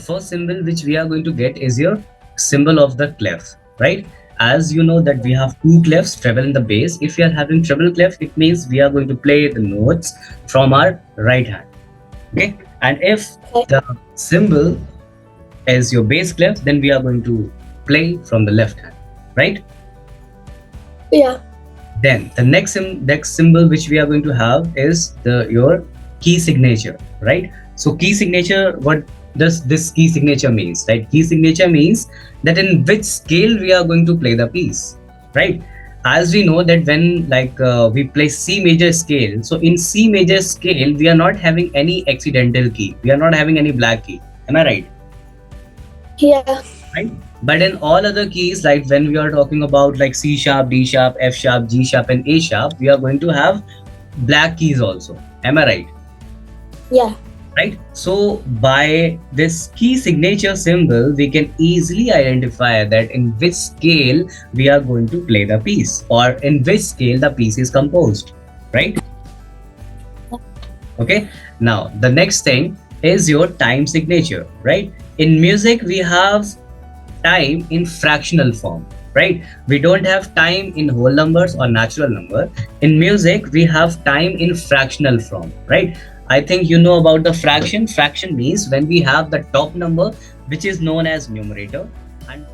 first symbol which we are going to get is your symbol of the clef, right? As you know that we have two clefs, treble and the bass. If we are having treble clef, it means we are going to play the notes from our right hand. Okay, and if Okay. the symbol is your bass clef, then we are going to play from the left hand, right? Yeah. Then the next symbol which we are going to have is the your key signature, right? So key signature, what does this key signature means, right? Key signature means that in which scale we are going to play the piece, right? As we know that when we play C major scale, so in C major scale we are not having any accidental key, we are not having any black key. Am I right? Yeah. Right? But in all other keys, like when we are talking about like C sharp, D sharp, F sharp, G sharp, and A sharp, we are going to have black keys also. Am I right? Yeah. Right? So by this key signature symbol, we can easily identify that in which scale we are going to play the piece, or in which scale the piece is composed. Right? Okay. Now the next thing is your time signature. Right? In music, we have time in fractional form, right? We don't have time in whole numbers or natural number. In music we have time in fractional form, right? I think you know about the fraction. Fraction means when we have the top number, which is known as numerator, and